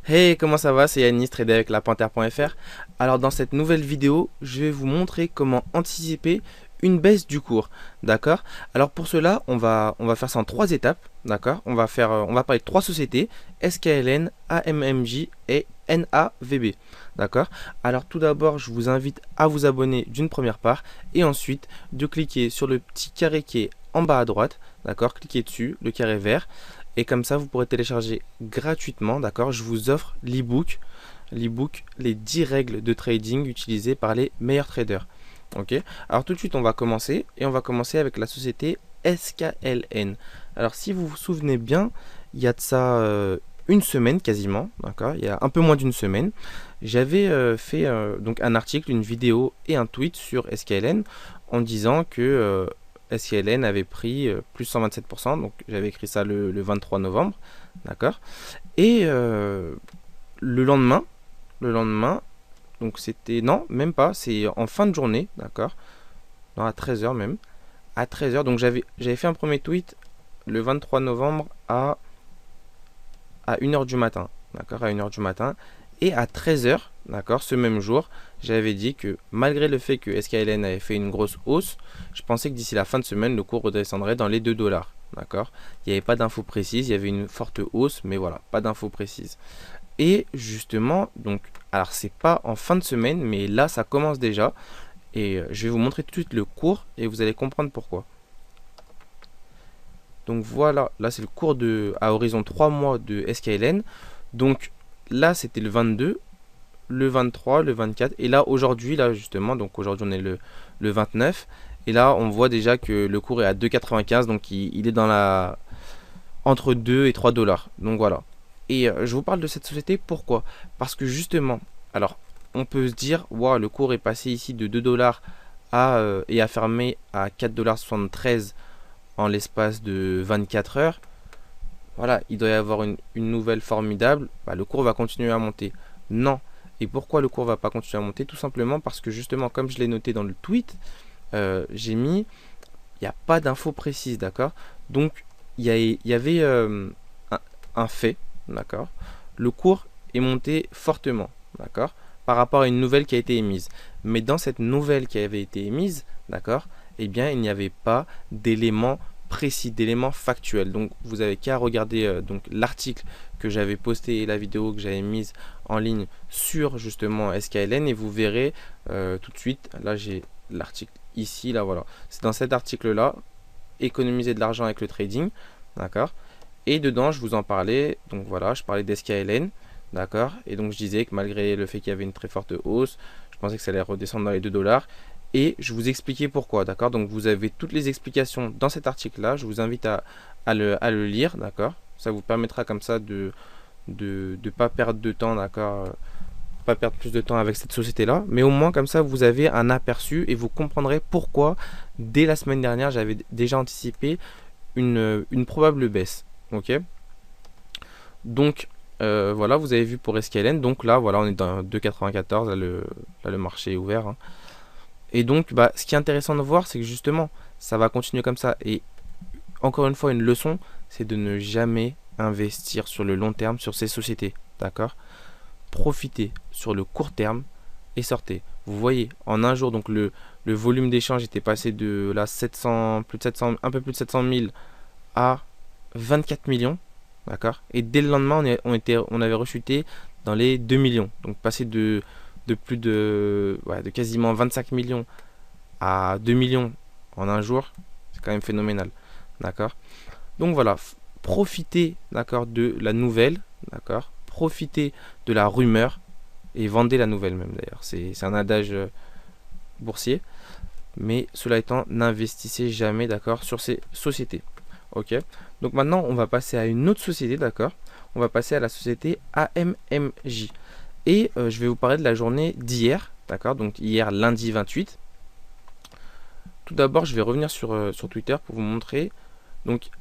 Hey, comment ça va? C'est Yanis, trader avec lapanthère.fr. Alors dans cette nouvelle vidéo, je vais vous montrer comment anticiper une baisse du cours, d'accord? Alors pour cela, on va faire ça en trois étapes, d'accord? On va parler de trois sociétés, SKLN, AMMJ et NAVB, d'accord? Alors tout d'abord, je vous invite à vous abonner d'une première part et ensuite de cliquer sur le petit carré qui est en bas à droite, d'accord? Cliquez dessus, le carré vert. Et comme ça, vous pourrez télécharger gratuitement, d'accord? Je vous offre l'ebook, les 10 règles de trading utilisées par les meilleurs traders. Ok? Alors tout de suite, on va commencer et on va commencer avec la société SKLN. Alors si vous vous souvenez bien, il y a de ça une semaine quasiment, d'accord? Il y a un peu moins d'une semaine, j'avais fait donc un article, une vidéo et un tweet sur SKLN en disant que SKLN avait pris plus 127%, donc j'avais écrit ça le 23 novembre, d'accord. Et le lendemain, donc c'était, non, même pas, c'est en fin de journée, d'accord, non, à 13h même, à 13h, donc j'avais fait un premier tweet le 23 novembre à 1h du matin, d'accord, à 1h du matin, et à 13h, d'accord, ce même jour, j'avais dit que malgré le fait que SKLN avait fait une grosse hausse, je pensais que d'ici la fin de semaine, le cours redescendrait dans les 2 dollars, d'accord. Il n'y avait pas d'infos précises, il y avait une forte hausse, mais voilà, pas d'infos précises. Et justement, donc, alors c'est pas en fin de semaine, mais là ça commence déjà, et je vais vous montrer tout de suite le cours, et vous allez comprendre pourquoi. Donc voilà, là c'est le cours à horizon 3 mois de SKLN. Donc là c'était le 22, le 23, le 24. Et là aujourd'hui, là justement, donc aujourd'hui on est le 29. Et là on voit déjà que le cours est à 2,95. Donc il est dans la entre 2 et 3 dollars. Donc voilà. Et je vous parle de cette société, pourquoi? Parce que justement, alors on peut se dire, waouh, le cours est passé ici de 2 dollars et a fermé à 4,73 $ en l'espace de 24 heures. Voilà, il doit y avoir une nouvelle formidable, bah, le cours va continuer à monter. Non. Et pourquoi le cours va pas continuer à monter? Tout simplement parce que justement, comme je l'ai noté dans le tweet, j'ai mis, il n'y a pas d'infos précises, d'accord? Donc, il y avait un fait, d'accord? Le cours est monté fortement, d'accord? Par rapport à une nouvelle qui a été émise. Mais dans cette nouvelle qui avait été émise, d'accord? Eh bien, il n'y avait pas d'éléments précis, d'éléments factuels. Donc, vous avez qu'à regarder donc l'article que j'avais posté et la vidéo que j'avais mise en ligne sur justement SKLN et vous verrez tout de suite. Là, j'ai l'article ici, là, voilà. C'est dans cet article-là, économiser de l'argent avec le trading, d'accord? Et dedans, je vous en parlais. Donc voilà, je parlais d'SKLN, d'accord? Et donc, je disais que malgré le fait qu'il y avait une très forte hausse, je pensais que ça allait redescendre dans les 2 dollars. Et je vous expliquais pourquoi, d'accord? Donc vous avez toutes les explications dans cet article-là. Je vous invite à le lire, d'accord? Ça vous permettra comme ça de pas perdre de temps, d'accord? Pas perdre plus de temps avec cette société-là. Mais au moins comme ça, vous avez un aperçu et vous comprendrez pourquoi, dès la semaine dernière, j'avais déjà anticipé une probable baisse. Ok? Donc voilà, vous avez vu pour SKLN. Donc là, voilà, on est dans 2,94. Là, le marché est ouvert, hein. Et donc, bah, ce qui est intéressant de voir, c'est que justement, ça va continuer comme ça. Et encore une fois, une leçon, c'est de ne jamais investir sur le long terme sur ces sociétés. D'accord? Profitez sur le court terme et sortez. Vous voyez, en un jour, donc le volume d'échange était passé de là 700, plus de 700, un peu plus de 700 000 à 24 millions. D'accord? Et dès le lendemain, on avait rechuté dans les 2 millions. Donc passé de plus de quasiment 25 millions à 2 millions en un jour, c'est quand même phénoménal, d'accord? Donc voilà, profitez, d'accord, de la nouvelle, d'accord? Profitez de la rumeur et vendez la nouvelle même d'ailleurs. C'est un adage boursier, mais cela étant, n'investissez jamais, d'accord, sur ces sociétés. Ok? Donc maintenant, on va passer à une autre société, d'accord? On va passer à la société AMMJ. Et je vais vous parler de la journée d'hier, d'accord? Donc hier, lundi 28. Tout d'abord, je vais revenir sur Twitter pour vous montrer. Donc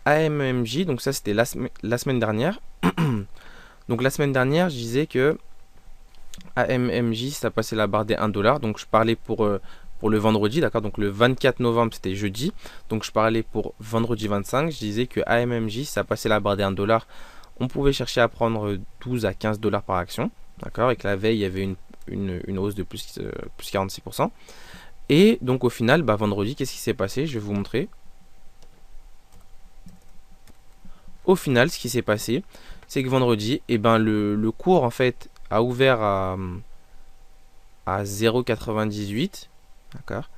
AMMJ, donc ça c'était la semaine dernière. Donc la semaine dernière, je disais que AMMJ, ça passait la barre des 1 dollar. Donc je parlais pour le vendredi, d'accord? Donc le 24 novembre, c'était jeudi. Donc je parlais pour vendredi 25. Je disais que AMMJ, ça passait la barre des 1 dollar. on pouvait chercher à prendre 12 à 15 dollars par action, d'accord, et que la veille il y avait une hausse de plus 46%. Et donc au final, vendredi, qu'est-ce qui s'est passé? Je vais vous montrer. Au final, ce qui s'est passé, c'est que vendredi, le cours en fait a ouvert à 0,98, d'accord,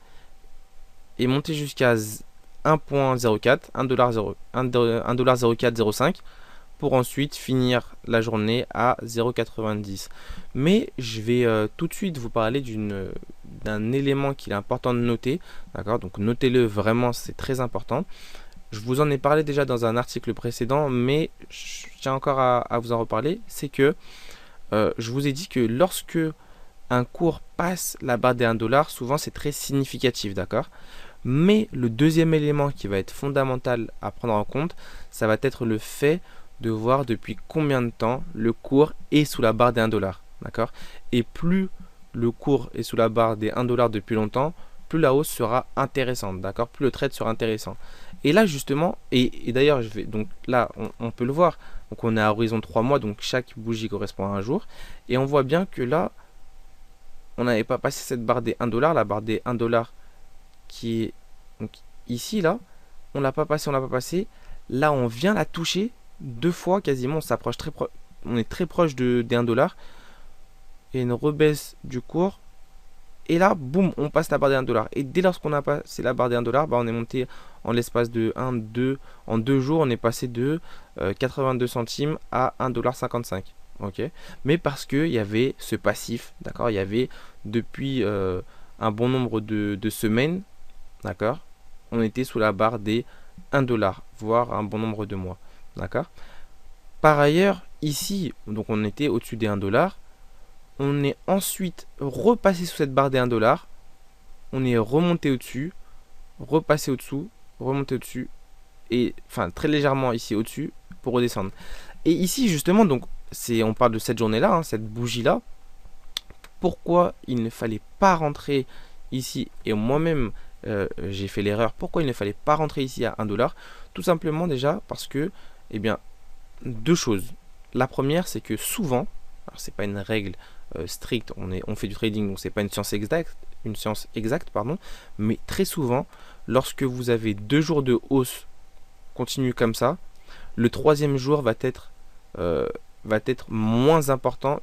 et monté jusqu'à 1,04, 1,0405 pour ensuite finir la journée à 0,90. Mais je vais tout de suite vous parler d'un élément qu'il est important de noter, d'accord, donc notez-le vraiment, c'est très important. Je vous en ai parlé déjà dans un article précédent, mais je tiens encore à vous en reparler. C'est que je vous ai dit que lorsque un cours passe la barre des 1 dollar, souvent c'est très significatif, d'accord. Mais le deuxième élément qui va être fondamental à prendre en compte, ça va être le fait de voir depuis combien de temps le cours est sous la barre des 1 dollar, d'accord. Et plus le cours est sous la barre des 1 dollar depuis longtemps, plus la hausse sera intéressante, d'accord, plus le trade sera intéressant. Et là justement, et d'ailleurs donc là on peut le voir, donc on est à horizon 3 mois, donc chaque bougie correspond à un jour, et on voit bien que là on n'avait pas passé cette barre des 1 dollar, la barre des 1 dollar qui est donc ici, là on l'a pas passé, là on vient la toucher deux fois quasiment, on s'approche on est très proche des 1 dollar, et une rebaisse du cours. Et là, boum, on passe la barre des 1 dollar. Et dès lors qu'on a passé la barre des 1 dollar, on est monté en l'espace de 2 jours, on est passé de 82 centimes à 1,55 $. Ok. Mais parce qu'il y avait ce passif, d'accord, il y avait depuis un bon nombre de semaines, d'accord, on était sous la barre des 1 dollar, voire un bon nombre de mois, d'accord. Par ailleurs, ici, donc on était au-dessus des 1 dollar. On est ensuite repassé sous cette barre des 1 dollar. On est remonté au-dessus, repassé au-dessous, remonté au-dessus, et enfin très légèrement ici au-dessus pour redescendre. Et ici justement, donc on parle de cette journée-là, hein, cette bougie-là. Pourquoi il ne fallait pas rentrer ici? Et moi-même, j'ai fait l'erreur. Pourquoi il ne fallait pas rentrer ici à 1 dollar? Tout simplement déjà parce que, eh bien, deux choses. La première, c'est que souvent, alors c'est pas une règle stricte, on fait du trading, donc c'est pas une science exacte, pardon, mais très souvent, lorsque vous avez 2 jours de hausse continue comme ça, le troisième jour va être moins important,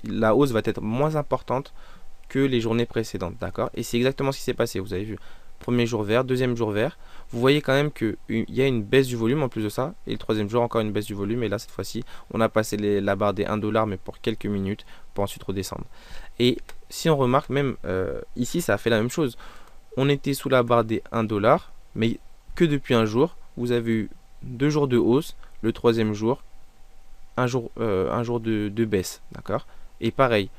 la hausse va être moins importante que les journées précédentes, d'accord. Et c'est exactement ce qui s'est passé, vous avez vu, premier jour vert, deuxième jour vert, vous voyez quand même qu'il y a une baisse du volume en plus de ça, et le troisième jour encore une baisse du volume, et là cette fois-ci on a passé la barre des 1 dollar mais pour quelques minutes, pour ensuite redescendre. Et si on remarque même ici ça a fait la même chose, on était sous la barre des 1 dollar, mais que depuis un jour, vous avez eu 2 jours de hausse, le troisième jour, un jour de baisse, d'accord. Et pareil,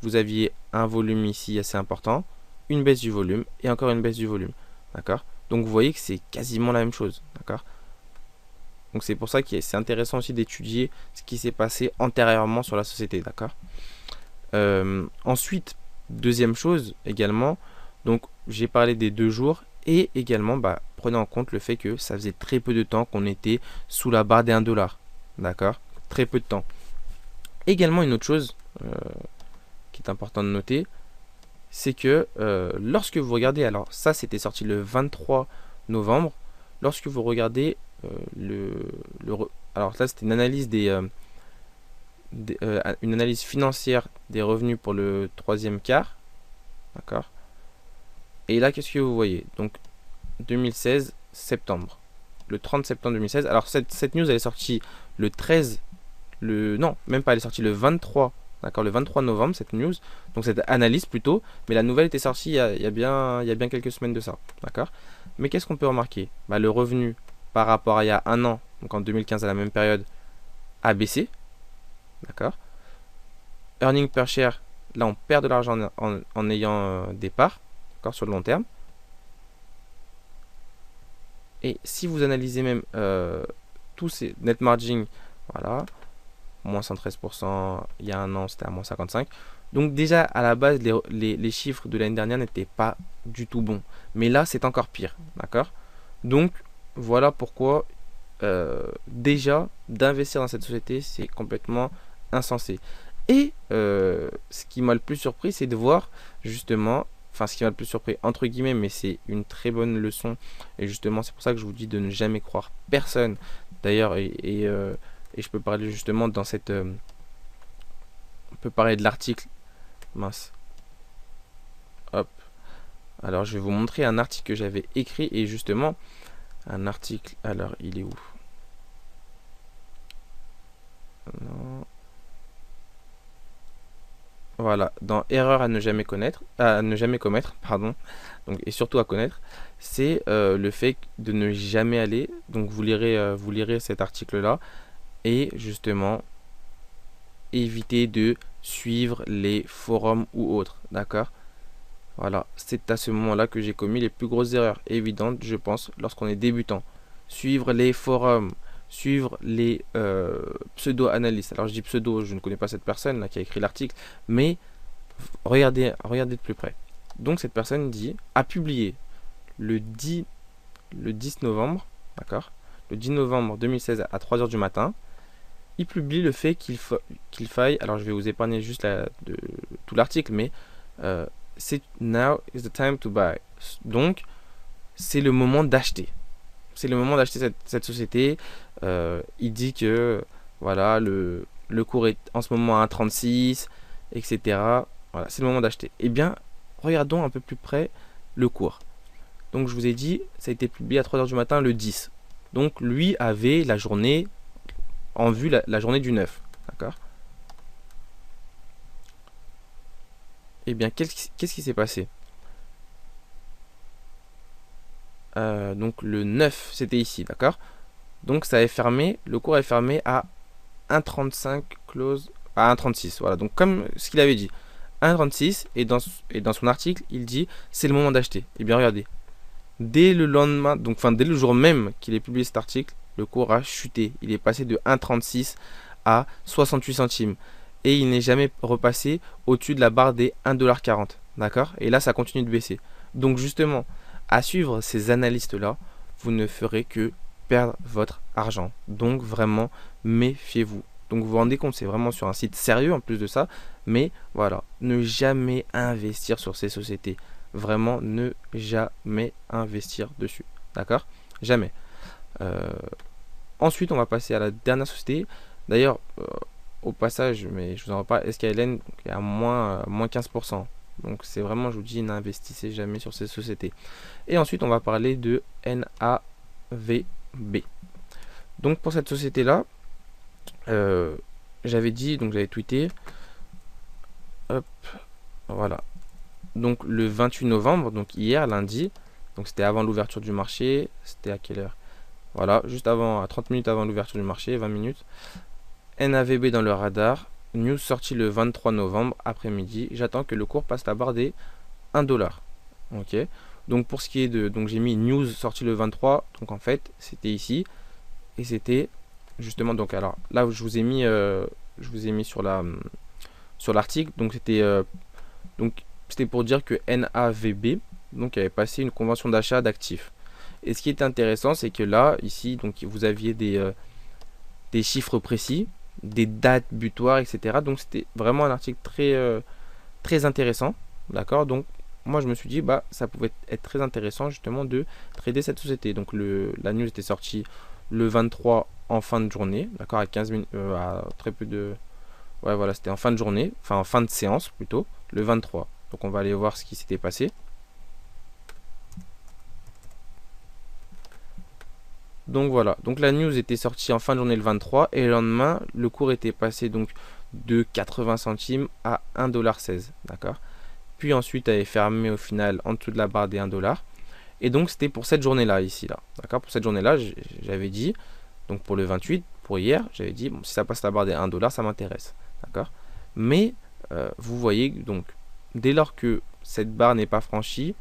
vous aviez un volume ici assez important, une baisse du volume et encore une baisse du volume, d'accord. Donc vous voyez que c'est quasiment la même chose, d'accord. Donc c'est pour ça que c'est intéressant aussi d'étudier ce qui s'est passé antérieurement sur la société, d'accord. Ensuite, deuxième chose également, donc j'ai parlé des 2 jours et également prenez en compte le fait que ça faisait très peu de temps qu'on était sous la barre des 1 dollar, d'accord, très peu de temps. Également une autre chose qui est important de noter, c'est que lorsque vous regardez, alors ça c'était sorti le 23 novembre, lorsque vous regardez alors là c'était une analyse une analyse financière des revenus pour le troisième quart, d'accord. Et là qu'est-ce que vous voyez? Donc 2016 septembre, le 30 septembre 2016. Alors cette news elle est sortie le 13, non même pas, elle est sortie le 23, d'accord, le 23 novembre cette news, donc cette analyse plutôt, mais la nouvelle était sortie il y a bien quelques semaines de ça, d'accord. Mais qu'est-ce qu'on peut remarquer? Le revenu par rapport à il y a un an, donc en 2015 à la même période, a baissé, d'accord. Earning per share, là on perd de l'argent en ayant des parts, d'accord, sur le long terme. Et si vous analysez même tous ces net margin, voilà, moins 113%, il y a un an c'était à moins 55%. Donc déjà à la base les chiffres de l'année dernière n'étaient pas du tout bons. Mais là c'est encore pire, d'accord. Donc voilà pourquoi déjà, d'investir dans cette société, c'est complètement insensé. Et ce qui m'a le plus surpris, c'est de voir justement, enfin ce qui m'a le plus surpris entre guillemets, mais c'est une très bonne leçon. Et justement, c'est pour ça que je vous dis de ne jamais croire personne. D'ailleurs, et je peux parler justement dans cette, on peut parler de l'article, mince, hop. Alors je vais vous montrer un article que j'avais écrit et justement un article. Alors il est où? Non. Voilà, dans erreur à ne jamais commettre, pardon, donc et surtout à connaître, c'est le fait de ne jamais aller. Donc vous lirez cet article-là et justement éviter de suivre les forums ou autres, d'accord? Voilà, c'est à ce moment-là que j'ai commis les plus grosses erreurs évidentes, je pense, lorsqu'on est débutant. Suivre les forums, suivre les pseudo-analystes. Alors je dis pseudo, je ne connais pas cette personne là qui a écrit l'article, mais regardez de plus près. Donc cette personne a publié le 10 novembre, d'accord? Le 10 novembre 2016 à 3 heures du matin, il publie le fait qu'il faille, alors je vais vous épargner juste tout l'article, mais c'est now is the time to buy. Donc, c'est le moment d'acheter. C'est le moment d'acheter cette société. Il dit que voilà, le cours est en ce moment à 1,36, etc. Voilà, c'est le moment d'acheter. Eh bien, regardons un peu plus près le cours. Donc, je vous ai dit, ça a été publié à 3 heures du matin le 10. Donc, lui avait la journée en vue, la journée du 9. D'accord? Eh bien, qu'est-ce qui s'est passé? Donc le 9, c'était ici, d'accord? Donc ça est fermé, le cours est fermé à 1,35 close, à 1,36. Voilà, donc comme ce qu'il avait dit, 1,36, et dans son article, il dit c'est le moment d'acheter. Eh bien, regardez, dès le lendemain, donc enfin dès le jour même qu'il ait publié cet article, le cours a chuté. Il est passé de 1,36 à 68 centimes. Et il n'est jamais repassé au-dessus de la barre des 1,40$. D'accord? Et là, ça continue de baisser. Donc justement, à suivre ces analystes-là, vous ne ferez que perdre votre argent. Donc vraiment, méfiez-vous. Donc vous vous rendez compte, c'est vraiment sur un site sérieux en plus de ça. Mais voilà, ne jamais investir sur ces sociétés. Vraiment, ne jamais investir dessus. D'accord? Jamais. Ensuite, on va passer à la dernière société. D'ailleurs, au passage, mais je vous en reparle, SKLN est à moins 15%. Donc c'est vraiment, je vous dis, n'investissez jamais sur ces sociétés. Et ensuite, on va parler de NAVB. Donc pour cette société-là, j'avais dit, donc j'avais tweeté, hop, voilà. Donc le 28 novembre, donc hier, lundi, donc c'était avant l'ouverture du marché, c'était à quelle heure? Voilà, juste avant, à 30 minutes avant l'ouverture du marché, 20 minutes. NAVB dans le radar, news sortie le 23 novembre après-midi. J'attends que le cours passe la barre des 1$. Ok. Donc pour ce qui est de, donc j'ai mis news sortie le 23. Donc en fait c'était ici et c'était justement donc alors là je vous ai mis sur l'article. Donc c'était pour dire que NAVB donc avait passé une convention d'achat d'actifs. Et ce qui est intéressant c'est que là ici donc vous aviez des chiffres précis, des dates butoirs, etc. Donc c'était vraiment un article très intéressant, d'accord? Donc moi je me suis dit bah ça pouvait être très intéressant justement de trader cette société. Donc la news était sortie le 23 en fin de journée, d'accord, à 15 minutes, à très peu de, ouais voilà, c'était en fin de journée, enfin en fin de séance plutôt, le 23. Donc on va aller voir ce qui s'était passé. Donc voilà, donc la news était sortie en fin de journée le 23 et le lendemain, le cours était passé donc de 80 centimes à 1,16$, d'accord? Puis ensuite, elle est fermée au final en dessous de la barre des 1$. Et donc c'était pour cette journée-là, ici, là, d'accord? Pour cette journée-là, j'avais dit, donc pour le 28, pour hier, j'avais dit, bon, si ça passe la barre des 1$, ça m'intéresse, d'accord? Mais, vous voyez, donc, dès lors que cette barre n'est pas franchie,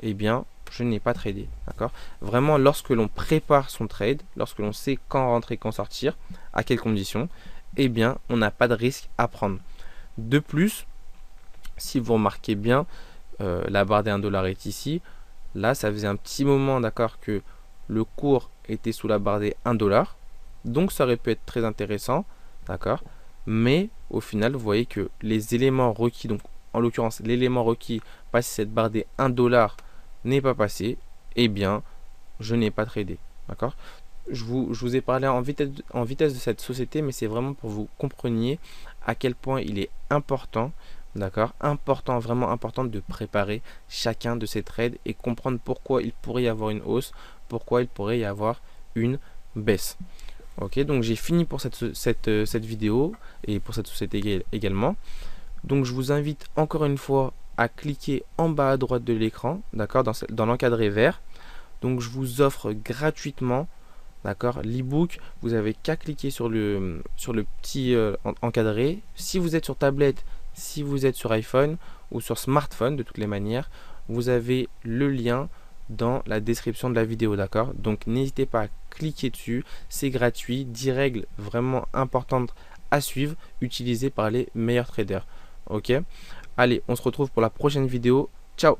eh bien, je n'ai pas tradé, d'accord? Vraiment, lorsque l'on prépare son trade, lorsque l'on sait quand rentrer, quand sortir, à quelles conditions, eh bien, on n'a pas de risque à prendre. De plus, si vous remarquez bien, la barre des 1$ est ici. Là, ça faisait un petit moment, d'accord, que le cours était sous la barre des 1 $. Donc ça aurait pu être très intéressant, d'accord? Mais au final, vous voyez que les éléments requis, donc en l'occurrence l'élément requis, passer cette barre des 1 $ n'est pas passé, eh bien je n'ai pas tradé, d'accord? Je vous ai parlé en vitesse de cette société, mais c'est vraiment pour que vous compreniez à quel point il est important, d'accord, important, vraiment important de préparer chacun de ces trades et comprendre pourquoi il pourrait y avoir une hausse, pourquoi il pourrait y avoir une baisse. Ok, donc j'ai fini pour cette vidéo et pour cette société également. Donc je vous invite encore une fois à cliquer en bas à droite de l'écran, d'accord, dans l'encadré vert. Donc je vous offre gratuitement, d'accord, l'ebook. Vous avez qu'à cliquer sur le petit encadré. Si vous êtes sur tablette, si vous êtes sur iPhone ou sur smartphone, de toutes les manières, vous avez le lien dans la description de la vidéo, d'accord? Donc n'hésitez pas à cliquer dessus, c'est gratuit, 10 règles vraiment importantes à suivre, utilisées par les meilleurs traders. Ok, allez, on se retrouve pour la prochaine vidéo. Ciao!